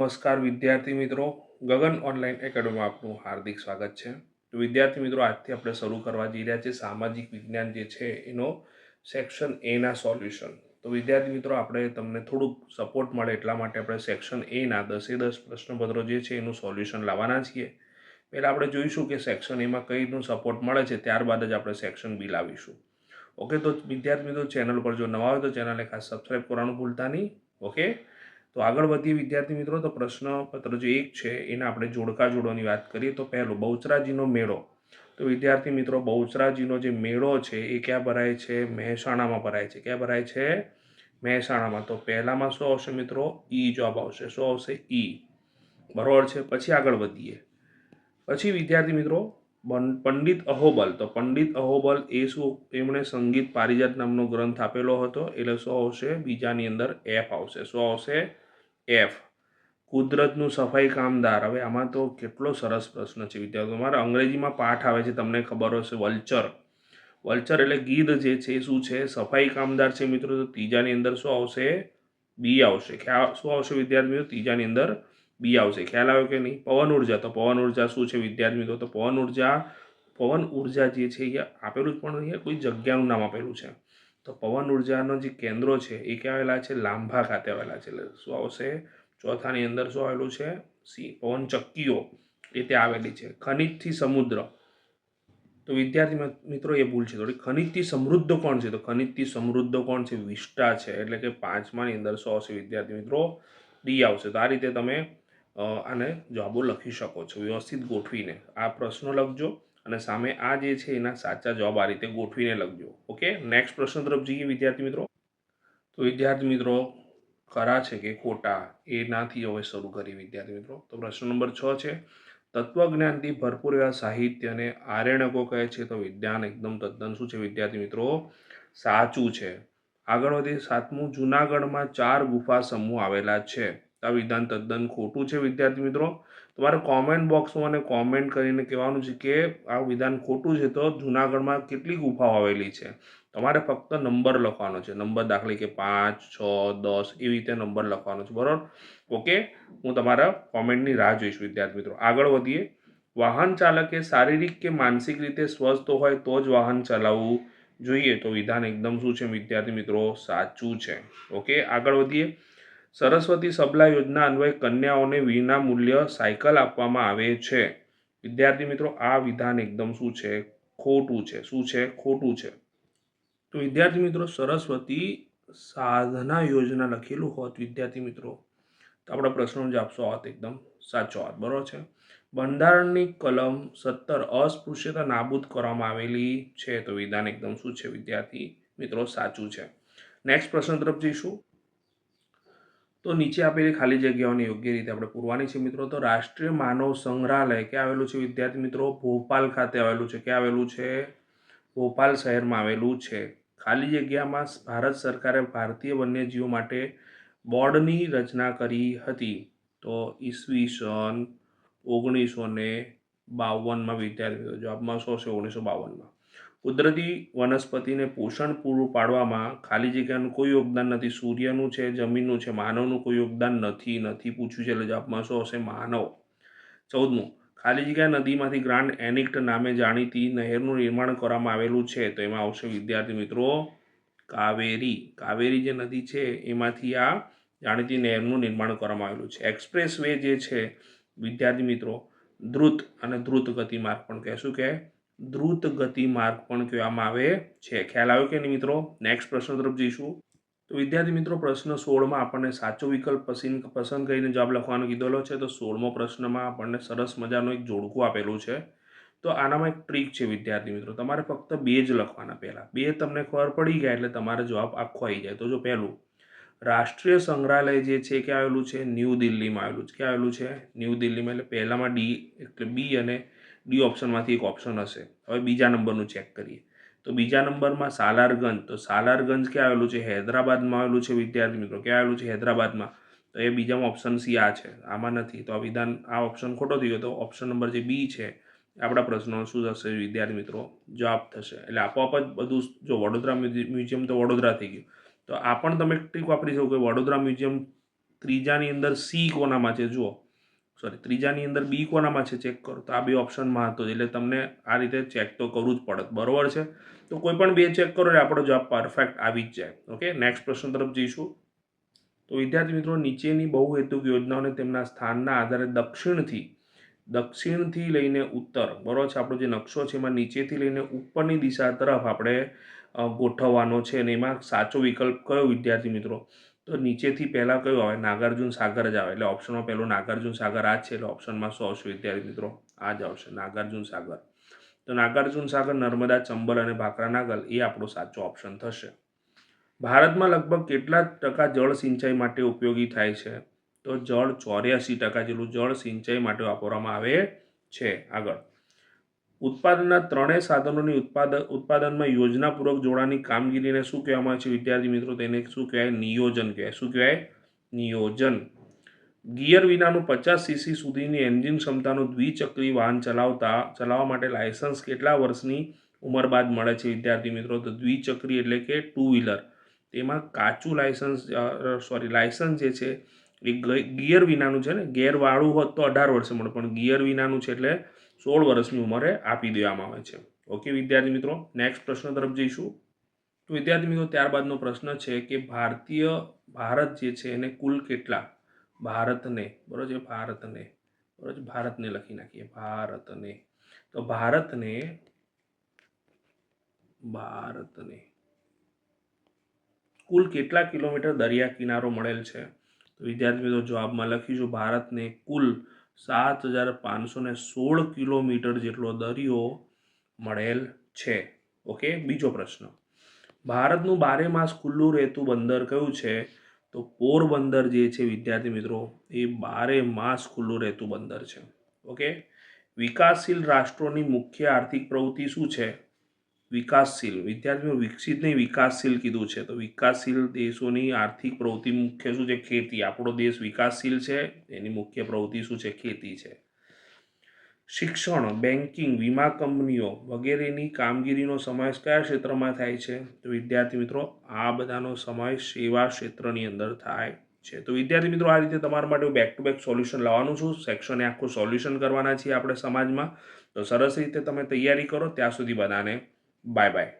નમસ્કાર વિદ્યાર્થી મિત્રો, ગગન ઓનલાઈન એકેડમીમાં આપનું હાર્દિક સ્વાગત છે. તો વિદ્યાર્થી મિત્રો, આજથી આપણે શરૂ કરવા જઈ રહ્યા છીએ સામાજિક વિજ્ઞાન જે છે એનો સેક્શન એના સોલ્યુશન. તો વિદ્યાર્થી મિત્રો, આપણે તમને થોડુંક સપોર્ટ મળે એટલા માટે આપણે સેક્શન એના 10 પ્રશ્નપત્રો જે છે એનું સોલ્યુશન લાવવાના છીએ. પહેલાં આપણે જોઈશું કે સેક્શન એમાં કઈનું સપોર્ટ મળે છે, ત્યારબાદ જ આપણે સેક્શન બી લાવીશું. ઓકે, તો વિદ્યાર્થી મિત્રો, ચેનલ પર જો નવા હોય તો ચેનલને ખાસ સબસ્ક્રાઈબ કરવાનું ભૂલતા નહીં. ઓકે, તો આગળ વધીએ વિદ્યાર્થી મિત્રો. તો પ્રશ્નપત્ર જે એક છે એને આપણે જોડકા જોડોની વાત કરીએ તો પહેલું બહુચરાજીનો મેળો. તો વિદ્યાર્થી મિત્રો, બહુચરાજીનો જે મેળો છે એ ક્યાં ભરાય છે? મહેસાણામાં ભરાય છે. ક્યાં ભરાય છે? મહેસાણામાં. તો પહેલામાં શું આવશે મિત્રો? ઈ જવાબ આવશે. શું આવશે? ઈ. બરોબર છે. પછી આગળ વધીએ. પછી વિદ્યાર્થી મિત્રો, પંડિત અહોબલ. તો પંડિત અહોબલ એ શું? એમણે સંગીત પારિજાત નામનો ગ્રંથ આપેલો હતો. એટલે શું આવશે? બીજાની અંદર એફ આવશે. શું આવશે? એફ. કુદરતનું સફાઈ કામદાર. હવે આમાં તો કેટલો સરસ પ્રશ્ન છે વિદ્યાર્થીઓ. તમારા અંગ્રેજીમાં પાઠ આવે છે, તમને ખબર હશે, વલ્ચર. વલ્ચર એટલે ગીધ જે છે એ શું છે? સફાઈ કામદાર છે મિત્રો. તો ત્રીજાની અંદર શું આવશે? બી આવશે. શું આવશે વિદ્યાર્થી મિત્રો? ત્રીજાની અંદર બી આવશે. ખ્યાલ આવ્યો કે નહીં? પવન ઉર્જા. તો પવન ઉર્જા શું છે વિદ્યાર્થી મિત્રો? તો પવન ઉર્જા જે છે અહીંયા આપેલું જ, પણ અહીંયા કોઈ જગ્યાનું નામ આપેલું છે. તો પવન ઉર્જાનો જે કેન્દ્રો છે એ ક્યાં આવેલા છે? લાંભા ખાતે આવેલા છે. એટલે શું આવશે? ચોથાની અંદર શું આવેલું છે? સી. પવન ચક્કીઓ એ ત્યાં આવેલી છે. ખનિજથી સમુદ્ર. તો વિદ્યાર્થી મિત્રો, એ ભૂલ છે થોડી. ખનિજથી સમૃદ્ધ કોણ છે? તો ખનિજથી સમૃદ્ધ કોણ છે? વિસ્ટા છે. એટલે કે પાંચમાની અંદર શું આવશે વિદ્યાર્થી મિત્રો? ડી આવશે. તો આ રીતે તમે આને જવાબો લખી શકો છો વ્યવસ્થિત ગોઠવીને. આ પ્રશ્નો લખજો અને સામે આ જે છે એના સાચા જવાબ આ રીતે ગોઠવીને લખજો. ઓકે, નેક્સ્ટ પ્રશ્ન તરફ જઈએ વિદ્યાર્થી મિત્રો. તો વિદ્યાર્થી મિત્રો, ખરા છે કે ખોટા એનાથી હવે શરૂ કરીએ વિદ્યાર્થી મિત્રો. તો પ્રશ્ન નંબર 6 છે, તત્વજ્ઞાનથી ભરપૂર એવા સાહિત્યને આર્યણકો કહે છે. તો વિજ્ઞાન એકદમ તદ્દન શું છે વિદ્યાર્થી મિત્રો? સાચું છે. આગળ વધીએ. 7મું, જૂનાગઢમાં 4 ગુફા સમૂહ આવેલા છે. આ વિધાન તદ્દન ખોટું છે વિદ્યાર્થી મિત્રો. તમારે કોમેન્ટ બોક્સમાં મને કોમેન્ટ કરીને કહેવાનું છે કે આ વિધાન ખોટું છે. તો જૂનાગઢમાં કેટલી ગુફાઓ આવેલી છે તમારે ફક્ત નંબર લખવાનો છે. નંબર દાખલા કે 5, 6, 10 એવી રીતે નંબર લખવાનો છે. બરાબર? ઓકે, હું તમારા કોમેન્ટની રાહ જોઈશ વિદ્યાર્થી મિત્રો. આગળ વધીએ. વાહન ચાલકે શારીરિક કે માનસિક રીતે સ્વસ્થ હોય તો જ વાહન ચલાવવું જોઈએ. તો વિધાન એકદમ શું છે વિદ્યાર્થી મિત્રો? સાચું છે. ઓકે, આગળ વધીએ. સરસ્વતી સબલા યોજના અન્વયે કન્યાઓને વિના મૂલ્ય સાયકલ આપવામાં આવે છે. વિદ્યાર્થી મિત્રો, આ વિધાન એકદમ શું છે? ખોટું છે. શું છે? ખોટું છે. તો વિદ્યાર્થી મિત્રો, સરસ્વતી સાધના યોજના લખેલું હોત વિદ્યાર્થી મિત્રો તો આપણા પ્રશ્નનો જવાબ શું હોત? એકદમ સાચો હોત. બરાબર છે. બંધારણની કલમ 17 અસ્પૃશ્યતા નાબૂદ કરવામાં આવેલી છે. તો વિધાન એકદમ શું છે વિદ્યાર્થી મિત્રો? સાચું છે. નેક્સ્ટ પ્રશ્ન તરફ જઈશું. તો નીચે આપેલી ખાલી જગ્યાઓને યોગ્ય રીતે આપણે પૂરવાની છે મિત્રો. તો રાષ્ટ્રીય માનવ સંગ્રહાલય ક્યાં આવેલું છે વિદ્યાર્થી મિત્રો? ભોપાલ ખાતે આવેલું છે. ક્યાં આવેલું છે? ભોપાલ શહેરમાં આવેલું છે. ખાલી જગ્યામાં ભારત સરકારે ભારતીય વન્યજીવો માટે બોર્ડની રચના કરી હતી. તો ઈસવીસન 1952માં વિદ્યાર્થીઓ જવાબમાં શું છે? 1952માં. કુદરતી વનસ્પતિને પોષણ પૂરું પાડવામાં ખાલી જગ્યાનું કોઈ યોગદાન નથી. સૂર્યનું છે, જમીનનું છે, માનવનું કોઈ યોગદાન નથી પૂછ્યું છે. એટલે જવાબમાં શું હશે? માનવ. 14મું, ખાલી જગ્યા નદીમાંથી ગ્રાન્ડ એનિક્ટ નામે જાણીતી નહેરનું નિર્માણ કરવામાં આવેલું છે. તો એમાં આવશે વિદ્યાર્થી મિત્રો કાવેરી. કાવેરી જે નદી છે એમાંથી આ જાણીતી નહેરનું નિર્માણ કરવામાં આવેલું છે. એક્સપ્રેસ વે જે છે વિદ્યાર્થી મિત્રો દ્રુત અને દ્રુત ગતિ માર્ગ પણ કહેશું કે દ્રુત ગતિ માર્ગ પણ કહેવામાં આવે છે. ખ્યાલ આવ્યો કે નહીં મિત્રો? નેક્સ્ટ પ્રશ્ન તરફ જઈશું. તો વિદ્યાર્થી મિત્રો, પ્રશ્ન 16માં આપણને સાચો વિકલ્પ પસંદ કરીને જવાબ લખવાનો કીધેલો છે. તો 16મો પ્રશ્નમાં આપણને સરસ મજાનું એક જોડકું આપેલું છે. તો આનામાં એક ટ્રીક છે વિદ્યાર્થી મિત્રો. તમારે ફક્ત 2 જ લખવાના. પહેલાં 2 તમને ખબર પડી ગયા એટલે તમારો જવાબ આખો આવી જાય. તો જો પહેલું, રાષ્ટ્રીય સંગ્રહાલય જે છે ક્યાં આવેલું છે? ન્યૂ દિલ્હીમાં આવેલું છે. ક્યાં આવેલું છે? ન્યૂ દિલ્હીમાં. એટલે પહેલામાં ડી એટલે બી અને ડી ઓપ્શનમાંથી એક ઓપ્શન હશે. હવે બીજા નંબરનું ચેક કરીએ. તો બીજા નંબરમાં સાલારગંજ. તો સાલારગંજ ક્યાં આવેલું છે? હૈદરાબાદમાં આવેલું છે વિદ્યાર્થી મિત્રો. ક્યાં આવેલું છે? હૈદરાબાદમાં. તો એ બીજામાં ઓપ્શન સી આ છે, આમાં નથી. તો આ વિધાન આ ઓપ્શન ખોટો થઈ ગયો. તો ઓપ્શન નંબર જે બી છે આપણા પ્રશ્નો શું થશે વિદ્યાર્થી મિત્રો? જવાબ થશે. એટલે આપોઆપ જ બધું. જો વડોદરા મ્યુઝિયમ તો વડોદરા થઈ ગયું. તો આ પણ તમે ટ્રીક વાપરી શકો કે વડોદરા મ્યુઝિયમ ત્રીજાની અંદર સી કોનામાં છે જુઓ, સોરી ત્રીજાની અંદર બી કોનામાં છે ચેક કરો, તો આ બે ઓપ્શનમાં હતો એટલે તમને આ રીતે ચેક તો કરવું જ પડે, બરોબર છે. તો કોઈ પણ બે ચેક કરો એટલે આપણો જવાબ પરફેક્ટ આવી જ જાય. ઓકે, નેક્સ્ટ પ્રશ્ન તરફ જઈશું. તો વિદ્યાર્થી મિત્રો, નીચેની બહુહેતુક યોજનાઓને તેમના સ્થાનના આધારે દક્ષિણથી લઈને ઉત્તર, બરોબર છે, આપણો જે નકશો છે એમાં નીચેથી લઈને ઉપરની દિશા તરફ આપણે ગોઠવવાનો છે. અને એમાં સાચો વિકલ્પ કયો વિદ્યાર્થી મિત્રો? તો નીચેથી પહેલાં કયું આવે? નાગાર્જુન સાગર જ આવે. એટલે ઓપ્શનમાં પહેલું નાગાર્જુન સાગર આ જ છે. એટલે ઓપ્શનમાં શું આવશે વિદ્યાર્થી મિત્રો? આ જ આવશે, નાગાર્જુન સાગર. તો નાગાર્જુન સાગર, નર્મદા, ચંબલ અને ભાખરા નાગલ એ આપણો સાચો ઓપ્શન થશે. ભારતમાં લગભગ કેટલા ટકા જળ સિંચાઈ માટે ઉપયોગી થાય છે? તો જળ 84% જેટલું જળ સિંચાઈ માટે વાપરવામાં આવે છે. આગળ, ઉત્પાદનના ત્રણેય સાધનોની ઉત્પાદનમાં યોજનાપૂર્વક જોડાણની કામગીરીને શું કહેવામાં આવે છે વિદ્યાર્થી મિત્રો? તેને શું કહેવાય? નિયોજન કહેવાય. શું કહેવાય? નિયોજન. ગિયર વિનાનું 50 cc સુધીની એન્જિન ક્ષમતાનું દ્વિચક્રી વાહન ચલાવવા માટે લાયસન્સ કેટલા વર્ષની ઉંમર બાદ મળે છે વિદ્યાર્થી મિત્રો? તો દ્વિચક્રી એટલે કે 2 વ્હીલર, તેમાં કાચું લાયસન્સ જે છે એ ગિયર વિનાનું છે ને, ગિયરવાળું હોત તો 18 વર્ષે મળે, પણ ગિયર વિનાનું છે એટલે 16 વર્ષની ઉંમરે આપી દેવામાં આવે છે. ઓકે વિદ્યાર્થી મિત્રો, નેક્સ્ટ પ્રશ્ન તરફ જઈશું. તો વિદ્યાર્થી મિત્રો, ત્યારબાદનો પ્રશ્ન છે કે ભારત જે છે એને કુલ કેટલા, ભારતને, બરોબર છે, ભારતને લખી નાખીએ, ભારતને. તો ભારતને કુલ કેટલા કિલોમીટર દરિયા કિનારો મળેલ છે? તો વિદ્યાર્થી મિત્રો, જવાબમાં લખીશું ભારતને કુલ 7516 કિલોમીટર જેટલો દરિયો મળેલ છે. ઓકે, બીજો પ્રશ્ન, ભારતનું 12 માસ ખુલ્લું રહેતું બંદર કયું છે? તો પોરબંદર જે છે વિદ્યાર્થી મિત્રો એ 12 માસ ખુલ્લું રહેતું બંદર છે. ઓકે, વિકાસશીલ રાષ્ટ્રોની મુખ્ય આર્થિક પ્રવૃત્તિ શું છે? વિકાસશીલ, વિદ્યાર્થીઓ વિકસિત નહીં વિકાસશીલ કીધું છે. તો વિકાસશીલ દેશોની આર્થિક પ્રવૃત્તિ મુખ્ય શું છે? ખેતી. આપણો દેશ વિકાસશીલ છે, એની મુખ્ય પ્રવૃત્તિ શું છે? ખેતી છે. શિક્ષણ, બેન્કિંગ, વીમા કંપનીઓ વગેરેની કામગીરીનો સમાવેશ કયા ક્ષેત્રમાં થાય છે? તો વિદ્યાર્થી મિત્રો, આ બધાનો સમાવેશ સેવા ક્ષેત્રની અંદર થાય છે. તો વિદ્યાર્થી મિત્રો, આ રીતે તમારા માટે બેક ટુ બેક સોલ્યુશન લાવવાનું છું. સેક્શને આખું સોલ્યુશન કરવાના છીએ આપણે સમાજમાં. તો સરસ રીતે તમે તૈયારી કરો. ત્યાં સુધી બધાને બાય બાય.